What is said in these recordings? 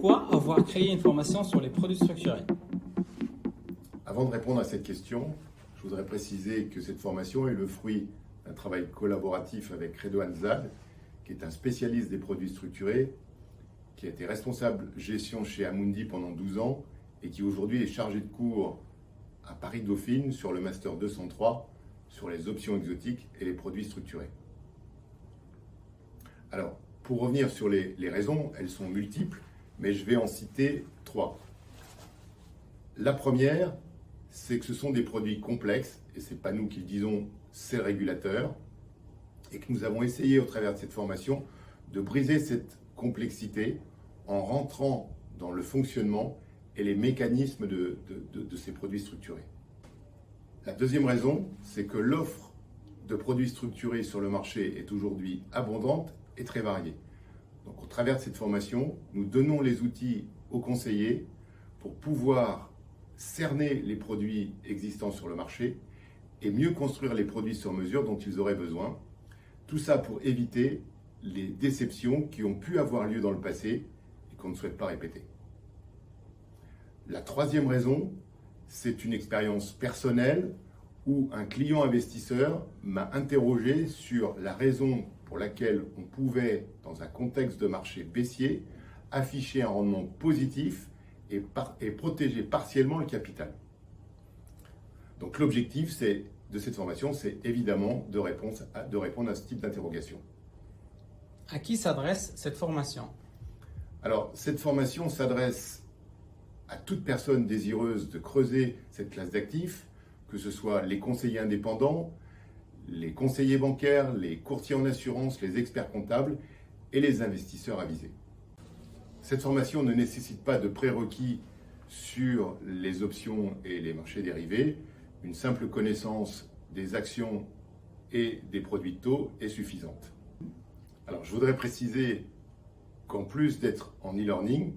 Pourquoi avoir créé une formation sur les produits structurés? Avant de répondre à cette question, je voudrais préciser que cette formation est le fruit d'un travail collaboratif avec Redouane Zad, qui est un spécialiste des produits structurés, qui a été responsable gestion chez Amundi pendant 12 ans et qui aujourd'hui est chargé de cours à Paris-Dauphine sur le Master 203 sur les options exotiques et les produits structurés. Alors, pour revenir sur les raisons, elles sont multiples, mais je vais en citer 3. La première, c'est que ce sont des produits complexes, et ce n'est pas nous qui le disons, c'est le régulateur, et que nous avons essayé au travers de cette formation de briser cette complexité en rentrant dans le fonctionnement et les mécanismes de ces produits structurés. La deuxième raison, c'est que l'offre de produits structurés sur le marché est aujourd'hui abondante et très variée. Donc au travers de cette formation, nous donnons les outils aux conseillers pour pouvoir cerner les produits existants sur le marché et mieux construire les produits sur mesure dont ils auraient besoin. Tout ça pour éviter les déceptions qui ont pu avoir lieu dans le passé et qu'on ne souhaite pas répéter. La troisième raison, c'est une expérience personnelle où un client investisseur m'a interrogé sur la raison pour laquelle on pouvait, dans un contexte de marché baissier, afficher un rendement positif et protéger partiellement le capital. Donc l'objectif de cette formation, c'est évidemment de répondre à ce type d'interrogation. À qui s'adresse cette formation? Alors, cette formation s'adresse à toute personne désireuse de creuser cette classe d'actifs, que ce soit les conseillers indépendants, les conseillers bancaires, les courtiers en assurance, les experts comptables et les investisseurs avisés. Cette formation ne nécessite pas de prérequis sur les options et les marchés dérivés. Une simple connaissance des actions et des produits de taux est suffisante. Alors, je voudrais préciser qu'en plus d'être en e-learning,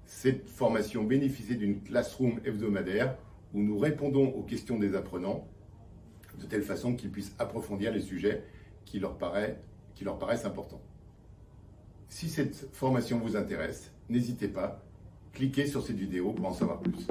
cette formation bénéficie d'une classroom hebdomadaire où nous répondons aux questions des apprenants de telle façon qu'ils puissent approfondir les sujets qui leur paraissent importants. Si cette formation vous intéresse, n'hésitez pas, cliquez sur cette vidéo pour en savoir plus.